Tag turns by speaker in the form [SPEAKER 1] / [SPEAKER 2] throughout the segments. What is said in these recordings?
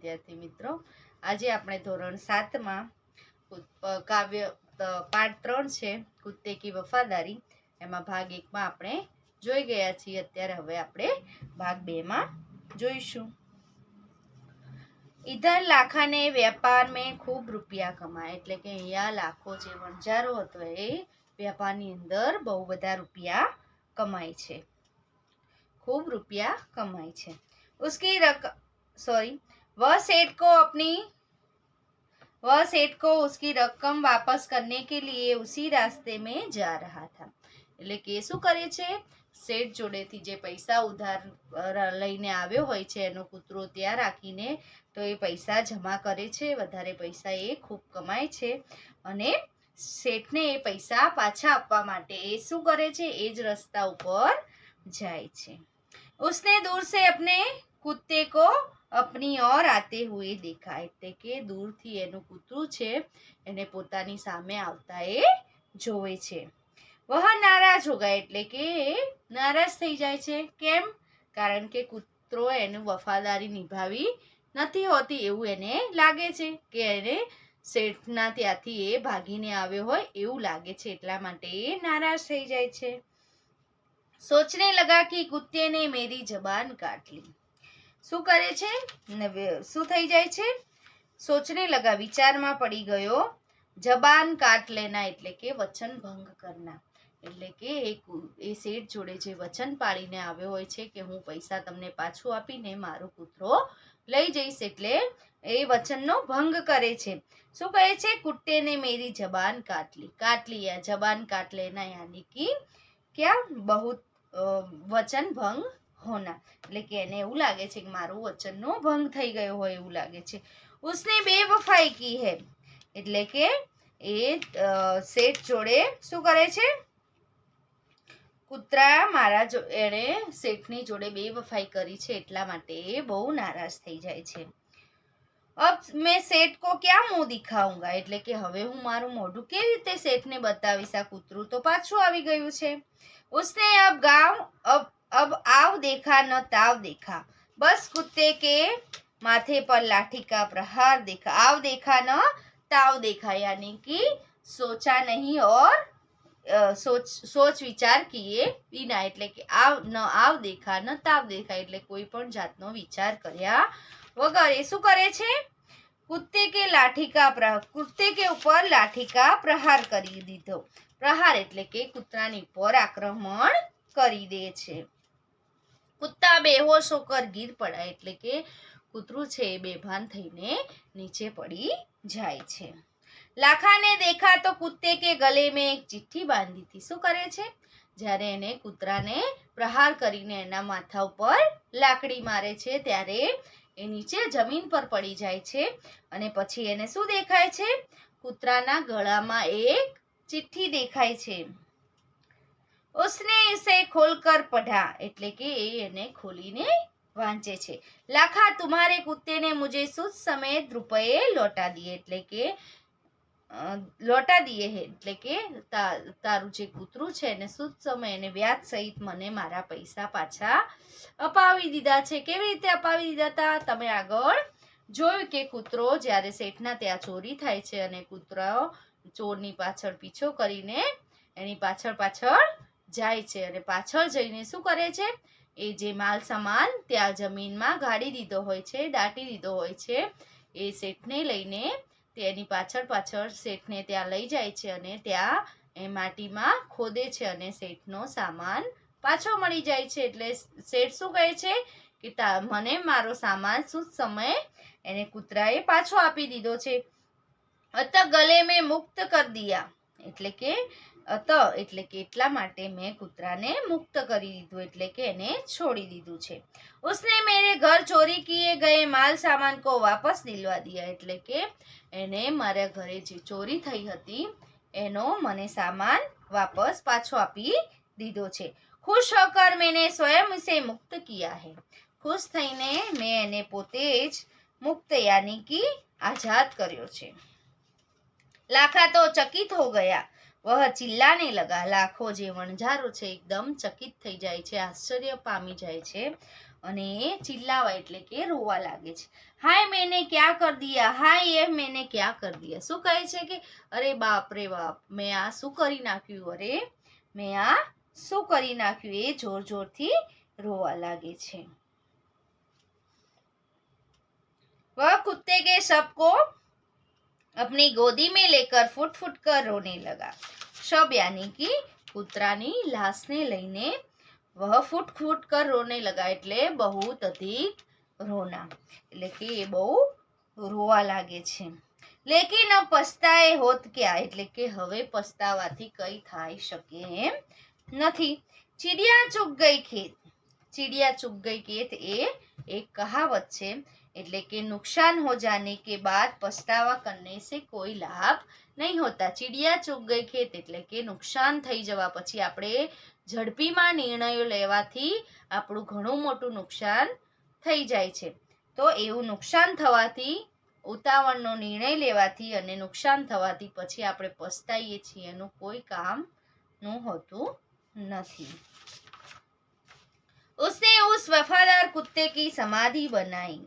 [SPEAKER 1] विद्यार्थी मित्रों, आज આપણે ધોરણ 7 માં કાવ્ય પાઠ 3 છે કુત્તે કી વફાદારી, એમાં ભાગ 1 માં આપણે જોઈ ગયા છીએ। અત્યારે હવે આપણે ભાગ 2 માં જોઈશું। इधर लाखा ने व्यापार में खूब रुपया कमाया, એટલે કે અહીંયા લાખો જે વણજારો હતો એ વ્યાપારની અંદર બહુ બધા રૂપિયા કમાય છે, खूब रुपया कमाई छे। उसकी वह सेठ को उसकी रकम वापस करने के लिए उसी रास्ते में जा रहा था। એટલે કે શું કરે છે, સેઠ જોડેથી જે પૈસા ઉધાર લઈને આવ્યો હોય છે એનો કૂતરો ત્યાં રાખીને તો એ પૈસા જમા કરે છે, વધારે પૈસા એ ખૂબ કમાય છે અને શેઠને એ પૈસા પાછા આપવા માટે એ શું કરે છે, એ જ રસ્તા ઉપર જાય છે। उसने दूर से अपने कुत्ते को अपनी ओर आते हुए देखा, એટલે કે દૂરથી એનું કૂતરું છે એને પોતાની સામે આવતા એ જોવે છે। वह नाराज हो गया, એટલે કે નારાજ થઈ જાય છે। કેમ? કારણ કે કૂતરો એનું વફાદારી નિભાવી નથી હોતી એવું એને લાગે છે કે એને શેઠના ત્યાંથી એ ભાગીને આવ્યો હોય એવું લાગે છે, એટલા માટે એ નારાજ થઈ જાય છે। सोचने लगा कि कुत्ते ने मेरी जबान काट ली। શું કરે છે, શું થઈ જાય છે, સોચને લગા વિચારમાં પડી ગયો। જબાન કાટ લેના એટલે કે વચન ભંગ કરના, એટલે કે એ શેઠ જોડે જે વચન પાડીને આવ્યો હોય છે કે હું પૈસા તમને પાછું આપીને મારો કૂતરો લઈ જઈશ, એટલે એ વચનનો ભંગ કરે છે। શું કહે છે, कुत्ते ने मेरी जबान काट ली या जबान काट लेना यानी कि क्या बहुत वचन भंग होना, એટલે કે એને એવું લાગે છે કે મારું વચનનો ભંગ થઈ ગયો હોય એવું લાગે છે। उसने बेवफाई की है, એટલે કે એ શેઠ જોડે શું કરે છે, કૂતરા મારા એણે શેઠની જોડે બેવફાઈ કરી છે એટલા માટે એ બહુ નારાજ થઈ જાય છે। अब मैं सेठ को क्या मुंह दिखाऊंगा, એટલે કે હવે હું મારું મોઢું કેવી રીતે શેઠને બતાવીશ, આ કૂતરું તો પાછું આવી ગયું છે। उसने अब आव देखा न ताव देखा, बस कुत्ते के माथे पर लाठी का प्रहार देखा। आव देखा न ताव देखा यानी कि सोचा नहीं और सोच विचार किए बिना, એટલે કે આવ દેખા ન તાવ દેખા એટલે કોઈ પણ જાતનો વિચાર કર્યા વગર એ શું કરે છે, कुत्ते के ऊपर लाठी का प्रहार કરી દીધો। પ્રહાર એટલે કે કૂતરાની ઉપર આક્રમણ કરી દે છે। कुत्ता बेहोश होकर गिर पड़ा, એટલે કે કૂતરું છે એ બેભાન થઈને નીચે પડી જાય છે। लाखा ने देखा तो कुत्ते के गले में एक चिट्ठी बांधी थी। શું કરે છે, જ્યારે એને કૂતરાને પ્રહાર કરીને એના માથા ઉપર લાકડી મારે છે ત્યારે એ નીચે જમીન પર પડી જાય છે અને પછી એને શું દેખાય છે, કૂતરાના ગળામાં એક ચિઠ્ઠી દેખાય છે। उसने इसे खोलकर पढ़ा, એટલે કે એને ખોલીને વાંચે છે। लाखा तुम्हारे कुत्ते ने मुझे सूद समेत रुपये लौटा दिए, એટલે કે લોટા દીએ હે એટલે કે તારું જે કૂતરું છે એને સૂદ સમય અને વ્યાજ સહિત મને મારા પૈસા પાછા અપાવી દીધા છે। કેવી રીતે અપાવી દીધા હતા, તમે આગળ જોયું કે કૂતરો જ્યારે શેઠના ત્યાં ચોરી થાય છે અને કૂતરો ચોરની પાછળ પીછો કરીને એની પાછળ જાય છે અને પાછળ જઈને શું કરે છે, એ જે માલ સામાન ત્યાં જમીનમાં ગાડી દીધો હોય છે, દાટી દીધો હોય છે, એ શેઠને લઈને તેની પાછળ શેઠને ત્યાં લઈ જાય છે અને ત્યાં એ માટીમાં ખોદે છે અને શેઠનો સામાન પાછો મળી જાય છે। એટલે શેઠ શું કહે છે કે મને મારો સામાન શું સમય એને કૂતરાએ પાછો આપી દીધો છે। અત ગલે મેં મુક્ત કર દિયા, એટલે કે એટલે કે એટલા માટે મેં કૂતરાને મુક્ત કરી દીધું, એટલે કે એને છોડી દીધું છે। उसने मेरे घर चोरी किए गए माल सामान को वापस दिलवा दिया, એટલે કે એને મારા ઘરે જે ચોરી થઈ હતી એનો મને સામાન વાપસ પાછો આપી દીધો છે। खुश होकर मैंने स्वयं इसे मुक्त किया है, खुश થઈને મેં એને પોતે જ મુક્ત यानी कि आजाद કર્યો છે। लाखा तो चकित हो गया, वह चिल्लाने लगा। લાખો જે વણઝારો છે એકદમ ચકિત થઈ જાય છે, આશ્ચર્ય પામી જાય છે અને ચિલ્લાવા એટલે કે રોવા લાગે છે। હાય મેને ક્યા કર દિયા, હાય ये मैंने क्या कर दिया। શું કહે છે કે અરે બાપ રે બાપ, મેં આ શું કરી નાખ્યું, અરે મેં આ શું કરી નાખ્યું, એ જોર જોરથી રોવા લાગે છે। वह कुत्ते के शव को अपनी गोदी में लेकर फुट फुट कर रोने लगा। शव यानी कि કૂતરાની લાશને લઈને वह फुट फुट कर रोने लगा એટલે बहुत अधिक रोना, એટલે કે એ બહુ રોવા લાગે છે। लेकिन अब पछताए होत क्या, એટલે કે હવે પસ્તાવાથી કઈ થઈ શકે એમ નથી। ચીડિયા ચૂક ગઈ ખેત, ચીડિયા ચૂક ગઈ ખેત એ એક કહાવત છે, એટલે કે नुकसान हो जाने के बाद पछतावा करने से कोई लाभ नहीं होता। ચીડિયા ચૂક ગઈ ખેત એટલે કે નુકસાન થઈ જવા પછી આપણે ઝડપીમાં નિર્ણયો લેવાથી આપણું ઘણું મોટું નુકસાન થઈ જાય છે। તો એવું નુકસાન થવાથી, ઉતાવળનો નિર્ણય લેવાથી અને નુકસાન થવાથી પછી આપણે પસ્તાઈએ છીએ, એનું કોઈ કામનું હોતું નથી। उसने उस वफादार कुत्ते की समाधि बनाई।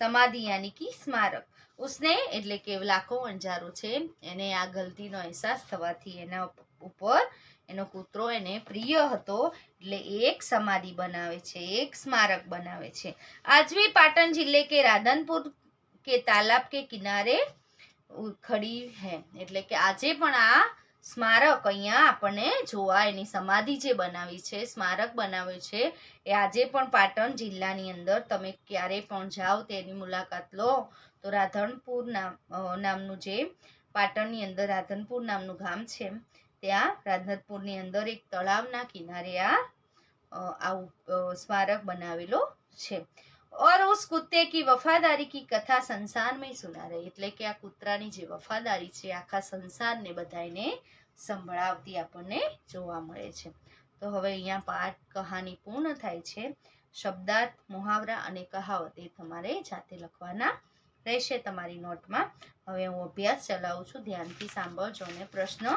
[SPEAKER 1] સમાધિ યાની કે સ્મારક। उसने એટલે કે લાખો વણઝારો છે એને આ ગલતીનો અહેસાસ થવાથી એના ઉપર એનો કૂતરો એને પ્રિય હતો એટલે એક સમાધિ બનાવે છે, એક સ્મારક બનાવે છે। आज भी पाटन जिले के राधनपुर के तालाब के किनारे खड़ी है, એટલે કે આજે પણ આ સ્મારક અહીંયા આપણને જોવા, એની સમાધિ જે બનાવી છે, સ્મારક બનાવ્યું છે, એ આજે પણ પાટણ જિલ્લાની અંદર તમે ક્યારે પણ જાઓ તેની મુલાકાત લો તો રાધનપુર નામનું જે પાટણની અંદર રાધનપુર નામનું ગામ છે, ત્યાં રાધનપુરની અંદર એક તળાવના કિનારે આ સ્મારક બનાવેલો છે। और उस कुत्ते की वफादारी की कथा संसार में सुना रही, એટલે કે આ કૂતરાની જે વફાદારી છે આખા સંસારને બધાને સંભળાવતી આપણને જોવા મળે છે। તો હવે અહીંયા પાઠ કહાની પૂર્ણ થાય છે। શબ્દાર્થ, મુહાવરા અને કહાવત એ તમારે જાતે લખવાના રહેશે તમારી નોટમાં। હવે હું અભ્યાસ ચલાવું છું, ધ્યાનથી સાંભળજો અને પ્રશ્ન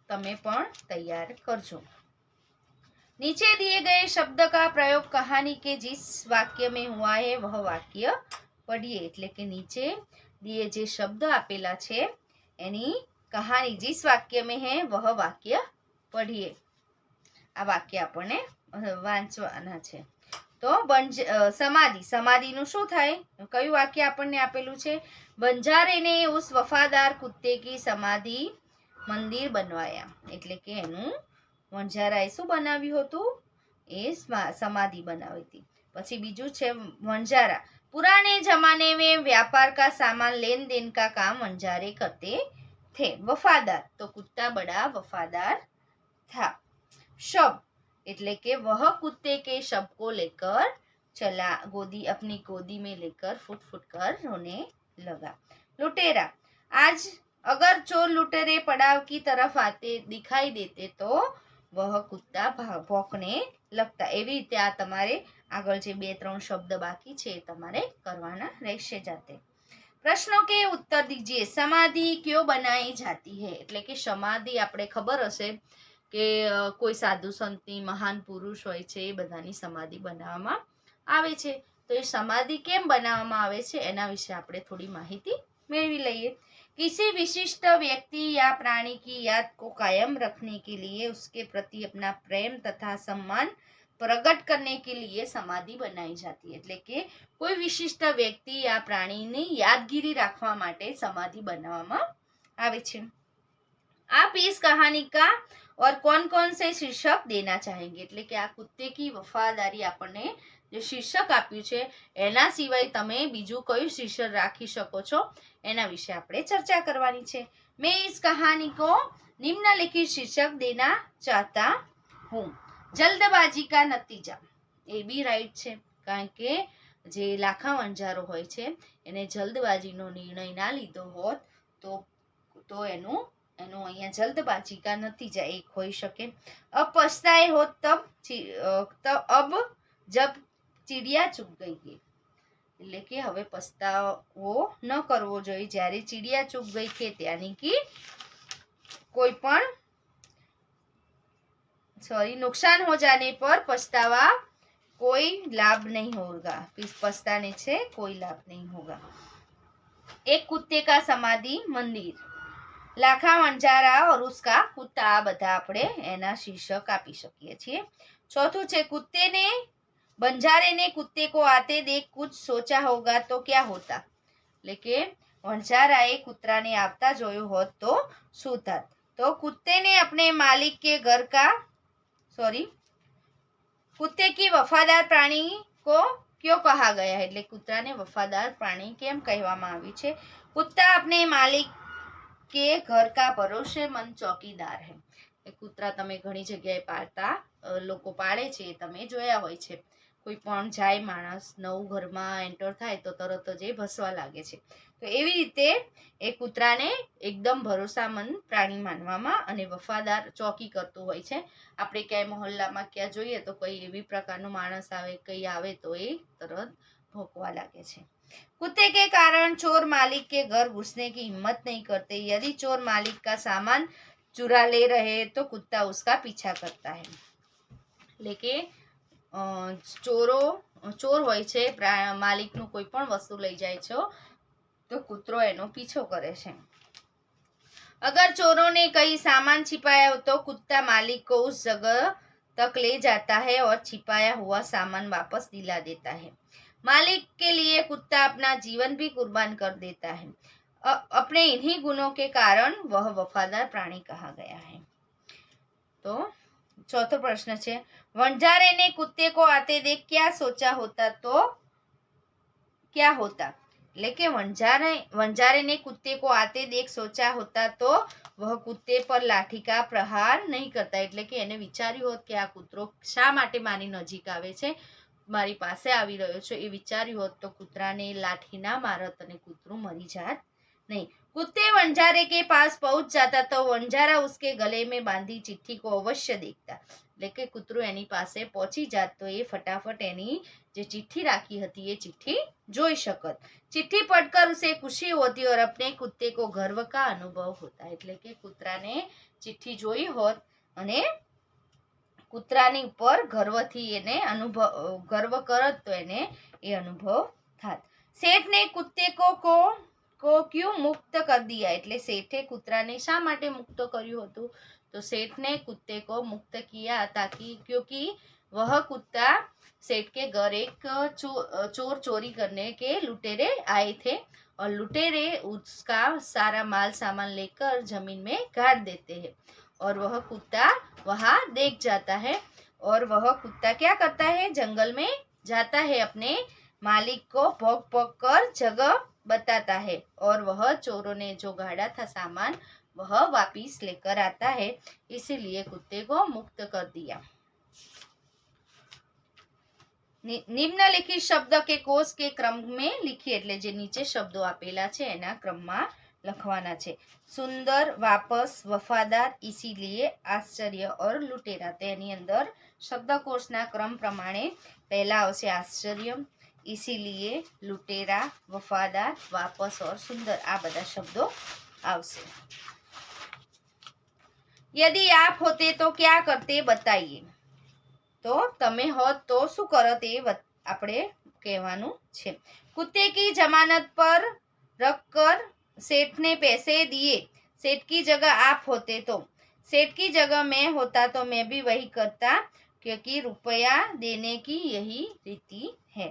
[SPEAKER 1] તમે પણ તૈયાર કરજો। नीचे दिए गए शब्द का प्रयोग कहानी के जिस वाक्य में हुआ है वह वाक्य पढ़िए, એટલે કે નીચે दिए જે શબ્દ આપેલા છે એની કહાની जिस वाक्य में है वह वाक्य पढ़िए, આ વાક્ય આપણને વાંચવાના છે। તો સમાધિ, સમાધિનું શું થાય, કયું વાક્ય આપણને આપેલું છે, બંજારેને ઉસ વફાદાર કુત્તે કી સમાધિ મંદિર બનવાયા, એટલે કે એનું વણઝારાએ શું બનાવ્યું હતું, એ સમાધિ બનાવી હતી। પછી બીજું છે વણઝારા, पुराने जमाने में व्यापार का सामान लेन देन का काम वंजारे करते थे। वफादार, तो कुत्ता बड़ा वफादार था। शब એટલે કે वह कुत्ते के शब को लेकर चला, गोदी अपनी गोदी में लेकर फुट फुट कर रोने लगा। लुटेरा, आज अगर चोर लुटेरे पड़ाव की तरफ आते दिखाई देते तो वह कुत्ता भौंकने लगता। એવી રીતે આ તમારે આગળ જે 2-3 શબ્દ બાકી છે તમારે કરવાના રહેશે જાતે। પ્રશ્નો કે ઉત્તર દીजिए। સમાધિ ક્યો બનાઈ જાતી હૈ, એટલે કે સમાધિ આપણે ખબર હશે કે કોઈ સાધુ સંતની, મહાન પુરુષ હોય છે એ બધાની સમાધિ બનાવવામાં આવે છે। તો એ સમાધિ કેમ બનાવવામાં આવે છે એના વિશે આપણે થોડી માહિતી મેળવી લઈએ। किसी विशिष्ट व्यक्ति या प्राणी की याद को कायम रखने के लिए उसके प्रति अपना प्रेम तथा सम्मान प्रकट करने के लिए समाधि बनाई जाती है, એટલે કે કોઈ વિશિષ્ટ વ્યક્તિ યા પ્રાણીની યાદગીરી રાખવા માટે સમાધિ બનાવવામાં આવે છે। आप इस कहानी का और कौन कौन से शीर्षक देना चाहेंगे, એટલે કે આ कुत्ते की वफादारी આપણને જે શીર્ષક આપ્યું છે એના સિવાય તમે બીજું કયું શીર્ષક રાખી શકો છો એના વિશે આપણે ચર્ચા કરવાની છે। मैं इस कहानी को निम्नलिखित शीर्षक देना चाहता हूँ। जल्दबाजी का नतीजा, એ બી રાઈટ છે, કારણ કે જે લાખા વણઝારો હોય છે એને જલ્દબાજીનો નિર્ણય ના લીધો હોત તો એનું અહીંયા જલ્દબાજી કા નતીજા એક હોઈ શકે। अब पछताए होत तब अब जब चिड़िया चुग गई है, એટલે કે હવે પસ્તાવો ન કરવો જોઈએ જ્યારે ચીડિયા ચૂક ગઈ ખેત, યાની કે नुकसान हो जाने पर पछतावा कोई लाभ नहीं होगा, पछताने से कोई लाभ नहीं होगा। एक कुत्ते का समाधि मंदिर, लाखा वंजारा और उसका कुत्ता, आ बधा આપણે એના શીર્ષક આપી શકીએ છીએ। ચોથું છે कुत्ते ने बंजारे ने कुत्ते को आते देख कुछ सोचा होगा तो क्या होता, એટલે કે વંજારાએ કૂતરાને આવતા જોયું હોત તો શું થાત। तो कुत्ते ने अपने मालिक के घर का कुत्ते की वफादार प्राणी को क्यों कहा गया है, એટલે કૂતરાને વફાદાર પ્રાણી કેમ કહેવામાં આવ્યું છે। कुत्ता अपने मालिक के घर का भरोसेमंद चौकीदार है। કૂતરા તમે ઘણી જગ્યાએ પાળતા લોકો પાળે છે, તમે જોયા હોય છે। કોઈ પણ જાય માણસ નવું ઘરમાં એન્ટર થાય તો તરત જ એ ભસવા લાગે છે, તો એવી રીતે એ કૂતરાને એકદમ ભરોસામંદ પ્રાણી માનવામાં અને વફાદાર ચોકી કરતું હોય છે। આપણે ક્યાંય મહોલ્લામાં ક્યાં જોઈએ તો કોઈ એવી પ્રકારનું માણસ આવે, કઈ આવે તો એ તરત ભોંકવા લાગે છે। कुत्ते के कारण चोर मालिक के घर घुसने की हिम्मत नहीं करते। यदि चोर मालिक का सामान चुरा ले रहे तो कुत्ता उसका पीछा करता है। लेके ચોર હોય છે, માલિકનું કોઈ પણ વસ્તુ લઈ જાય છે તો કૂતરો એનો પીછો કરે છે। अगर चोरों ने कहीं सामान छिपाया हो तो कुत्ता मालिक को उस जगह तक ले जाता है और छिपाया हुआ सामान वापस दिला देता है। मालिक के लिए कुत्ता अपना जीवन भी कुर्बान कर देता है। अपने इन्हीं गुणों के कारण वह वफादार प्राणी कहा गया है। तो चौथो प्रश्न है, वंजारे ने कुत्ते को आते देख क्या सोचा होता तो क्या होता, એટલે કે वंजारे ने कुत्ते को आते देख सोचा होता तो वह कुत्ते पर लाठी का प्रहार नहीं करता, એટલે કે એને વિચાર્યું હોત કે આ કૂતરો શા માટે મારી નજીક આવે છે, મારી પાસે આવી રહ્યો છે, એ વિચાર્યું હોત તો કૂતરાને લાઠી ના મારત અને કૂતરું મરી જાત नहीं। कुत्ते वंजारे के पास पहुंच जाता तो वंजारा उसके गले में बांधी चिट्ठी को अवश्य देखता, એટલે કે કૂતરું એની પાસે પહોંચી જાત તો એ ફટાફટ એની જે चिट्ठी राखी હતી એ चिट्ठी જોઈ શકત। चिट्ठी पढ़कर उसे खुशी होती और अपने कुत्ते को गर्व का अनुभव होता, એટલે કે કૂતરાને चिट्ठी જોઈ હોત અને કૂતરાની ઉપર ગર્વથી એને गर्व करत तो એને એ અનુભવ થાત। सेठ ने कुत्ते को क्यों मुक्त कर दिया, એટલે सेठे કૂતરાને શા માટે મુક્ત કર્યું હતું, तो सेठ ने कुत्ते को मुक्त किया ताकि क्योंकि वह कुत्ता सेठ के घर एक चोर चोरी करने के लुटेरे आए थे और लुटेरे उसका सारा माल सामान लेकर जमीन में गाड़ देते हैं और वह कुत्ता वहां देख जाता है और वह कुत्ता क्या करता है, जंगल में जाता है, अपने मालिक को भौंक भौंक कर जगह बताता है और वह चोरों ने जो गाड़ा था सामान वह वापिस लेकर आता है, इसीलिए कुत्ते को मुक्त कर दिया। निम्नलिखित शब्द के कोष के क्रम में लिखिए, એટલે જે નીચે શબ્દો આપેલા છે એના ક્રમમાં લખવાના છે। સુંદર, વાપસ, વફાદાર, इसीलिए, आश्चर्य और लुटेरा। તેની અંદર શબ્દકોશના ક્રમ પ્રમાણે પહેલા આવશે આશ્ચર્ય, इसीलिए, लुटेरा, वफादार, वापस और सुंदर, आ बधा शब्दों आवशे। यदि आप होते तो क्या करते बताइए, तो तमे होत तो शू करत ए आपणे कहेवानुं छे। कुत्ते की जमानत पर रखकर सेठ ने पैसे दिए, सेठ की जगह आप होते तो, सेठ की जगह मैं होता तो मैं भी वही करता क्योंकि रुपया देने की यही रीति है।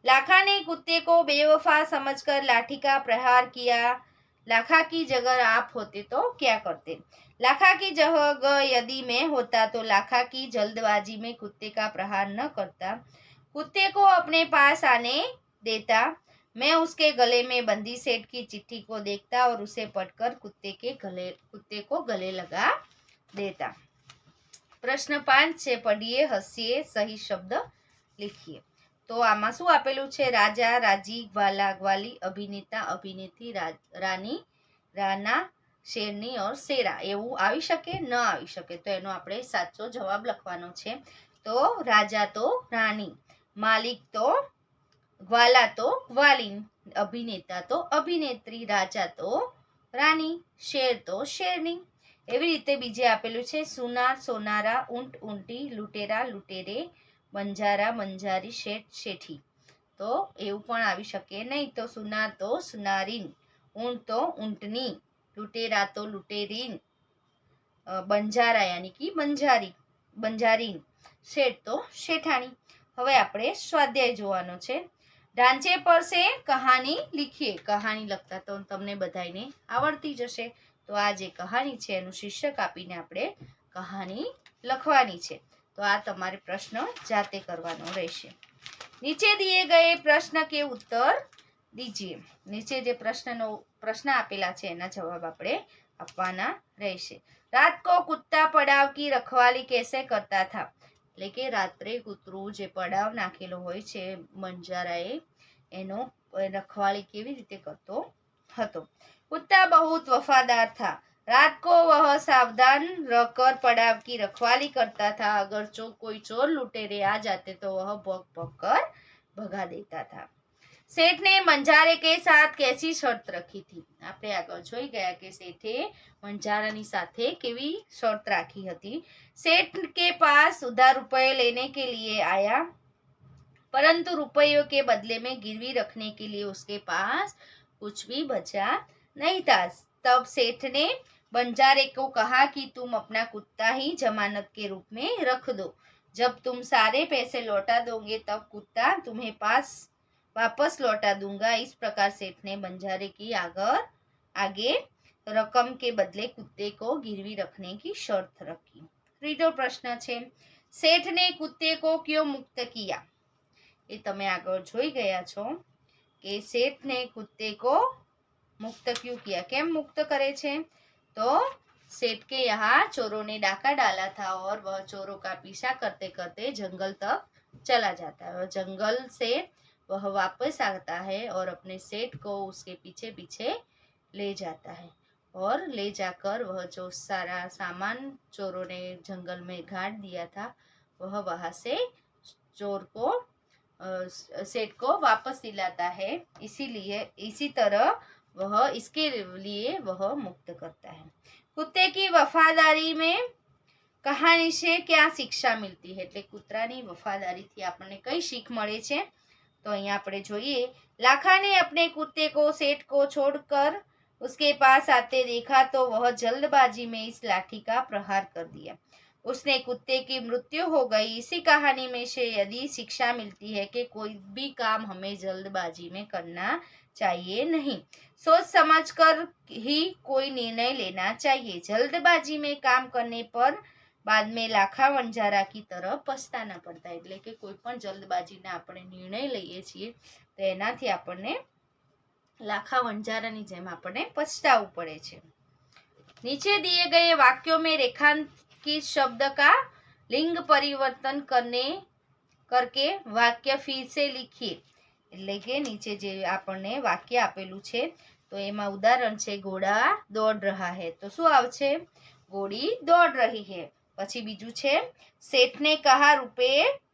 [SPEAKER 1] लाखा ने कुत्ते को बेवफा समझकर लाठी का प्रहार किया। लाखा की जगह आप होते तो क्या करते, लाखा की जगह यदि मैं होता तो लाखा की जल्दबाजी में कुत्ते का प्रहार न करता, कुत्ते को अपने पास आने देता, मैं उसके गले में बंदी सेठ की चिट्ठी को देखता और उसे पढ़कर कुत्ते को गले लगा देता। प्रश्न 5 છે, पढ़िए, हंसिए, सही शब्द लिखिए। तो आमा शू आपेलू छे, राजा, राजी, ग्वाला, ग्वाली, अभिनेता, अभिनेत्री, रानी, राना, शेरनी और शेरा, एवं आवी शके न आवी शके, तो एनो आपणे साचो जवाब लखवानो छे। तो राजा तो रानी, मालिक तो ग्वाला तो ग्वालीन, अभिनेता तो अभिनेत्री, राजा तो रानी, शेर तो शेरनी। એવી રીતે બીજે આપેલું છે સુનાર સોનારા, ઊંટ ઊંટી, લૂંટેરા લૂંટેરે, બંજારા બંજારી, શેઠ શેઠી. તો એવું પણ આવી શકે નહીં. તો સુનાર તો સુનારીન, ઊંટ તો ઊંટની, લૂંટેરા તો લૂંટેરીન, બંજારા યાની કે બંજારી બંજારીન, શેઠ તો શેઠાણી. હવે આપણે સ્વાધ્યાય જોવાનો છે. ઢાંચે પર સે કહાની લીખીએ. કહાની લખતા તો તમને બધાને આવડતી જશે. તો આ જે કહાની છે એનું શીર્ષક આપીને આપણે કહાની લખવાની છે. તો આ તમારે પ્રશ્ન જાતે કરવાનો રહેશે. નીચે દિए गए प्रश्न के उत्तर दीजिए. નીચે જે પ્રશ્ન આપેલા છે એના જવાબ આપણે આપવાના રહેશે. रात को कुत्ता पड़ाव की रखवाली कैसे करता था. એટલે કે રાત્રે કૂતરું જે પડાવ નાખેલો હોય છે બંજારાએ એનો રખવાળી કેવી રીતે કરતો હતો. कुत्ता बहुत वफादार था. रात को वह सावधान रहकर पड़ाव की रखवाली करता था. अगर कोई चोर लुटेरे आ जाते तो वह भौंक भौंक कर भगा देता था. सेठ ने बंजारे के साथ कैसी शर्त रखी थी. આપણે આગળ જોઈ ગયા કે શેઠે બંજારાની સાથે કેવી શરત રાખી હતી. सेठ के पास उधार रुपए लेने के लिए आया, परंतु रुपयों के बदले में गिरवी रखने के लिए उसके पास कुछ भी बचा नहीं था. तब सेठ ने बंजारे को कहा कि तुम अपना कुत्ता ही जमानत के रूप में रख दो. जब तुम सारे पैसे लौटा दोगे तब कुत्ता तुम्हें पास वापस लौटा दूंगा. इस प्रकार सेठ ने बंजारे की आगे रकम के बदले कुत्ते को गिरवी रखने की शर्त रखी. ત્રીજો પ્રશ્ન છે सेठ ने कुत्ते को क्यों मुक्त किया. એ તમે આગળ જોઈ ગયા છો કે सेठ ने कुत्ते को मुक्त क्यों किया. કેમ मुक्त करे છે. तो सेठ के यहाँ चोरों ने डाका डाला था और वह चोरों का पीछा करते करते जंगल तक चला जाता है. जंगल से वह वापस आता है और अपने सेठ को उसके पीछे पीछे ले जाता है और ले जाकर वह जो सारा सामान चोरों ने जंगल में गाड़ दिया था वह वहां से चोर को सेठ को वापस दिलाता है. इसी तरह वह इसके लिए वह मुक्त करता है. कुत्ते की वफादारी में कहानी से क्या शिक्षा मिलती है. એટલે કૂતરાની વફાદારીથી આપણને કઈ શીખ મળે છે. तो यहाँ આપણે જોઈએ. लाखा ने अपने कुत्ते को सेठ को छोड़कर उसके पास आते देखा तो वह जल्दबाजी में इस लाठी का प्रहार कर दिया. उसने कुत्ते की मृत्यु हो गई. इसी कहानी में से यदि शिक्षा मिलती है कि कोई भी काम हमें जल्दबाजी में करना चाहिए नहीं. सोच समझकर ही कोई निर्णय लेना चाहिए. जल्दबाजी में काम करने पर बाद में लाखा वंजारा की तरह पछताना પડતા. એટલે કે કોઈ પણ જલ્દબાજીના આપણે નિર્ણય લઈએ છીએ તો એનાથી આપણને લાખા વંજારાની જેમ આપણને પછતાવું પડે છે. नीचे दिए गए वाक्यों में रेखांकित शब्द का लिंग परिवर्तन करके वाक्य फिर से लिखिए. એટલે કે નીચે જે આપણને વાક્ય આપેલું છે તો એમાં ઉદાહરણ છે ઘોડા દોડ रहा है. તો શું આવશે. ઘોડી દોડ रही है. પછી બીજું છે सेठ ने कहा रुपए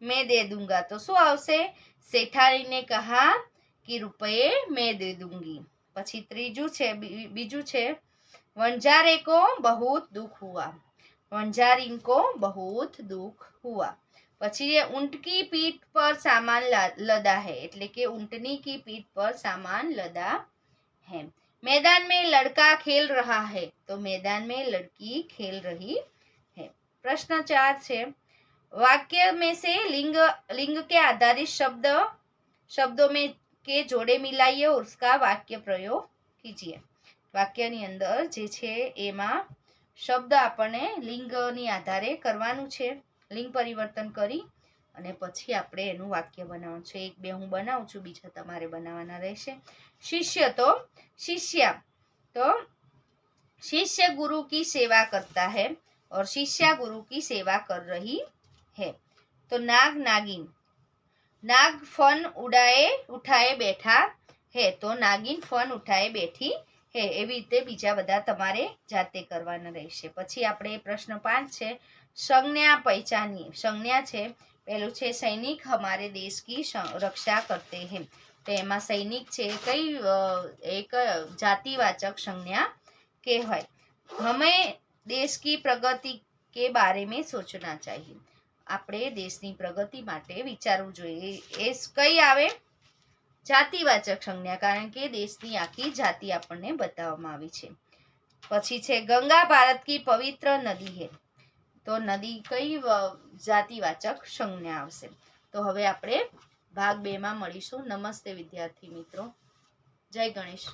[SPEAKER 1] मैं दे दूंगा. तो શું આવશે. सेठानी ने कहा कि रुपए मैं दे दूंगी. પછી બીજું છે वंजारे को बहुत दुख हुआ. वंजारिन को बहुत दुख हुआ. પછી ऊंट की पीठ पर सामान लदा है. એટલે કે ऊंटनी की पीठ पर सामान लदा है. मैदान में लड़का खेल रहा है. तो मैदान में लड़की खेल रही है. प्रश्न 4 છે वाक्य में से लिंग के आधारित शब्दों में के जोड़े मिलाइए और उसका वाक्य प्रयोग कीजिए. વાક્યની અંદર જે છે એમાં શબ્દ આપણને લિંગની આધારે કરવાનું છે. લિંગ પરિવર્તન કરી અને પછી આપણે એનું વાક્ય બનાવવાનું છે. 1-2 હું બનાવું છું, બીજા તમારે બનાવવાના રહેશે. शिष्य तो शिष्या. तो शिष्य गुरु की सेवा करता है और शिष्या गुरु की सेवा कर रही है. तो नाग नागिन. नाग फन उठाए बैठा है. तो नागिन फन उठाए बैठी है. એવી રીતે બીજા બધા તમારે જાતે કરવાના રહેશે. પછી આપણે પ્રશ્ન 5 છે संज्ञा पहचानिए. संज्ञा છે પહેલું છે સૈનિક हमारे देश की रक्षा करते हैं. તો એમાં સૈનિક છે કઈ એક જાતિવાચક સંજ્ઞા કહેવાય. हमें देश की प्रगति के बारे में सोचना चाहिए. આપણે દેશની પ્રગતિ માટે વિચારવું જોઈએ. એ કઈ આવે? જાતિવાચક સંજ્ઞા, કારણ કે દેશની આખી જાતિ આપણને બતાવવામાં આવી છે. પછી છે ગંગા ભારત કી પવિત્ર નદી હે. તો નદી કઈ જાતિવાચક સંજ્ઞા આવશે? તો હવે આપણે ભાગ 2 માં મળીશું. નમસ્તે વિદ્યાર્થી મિત્રો. જય ગણેશ.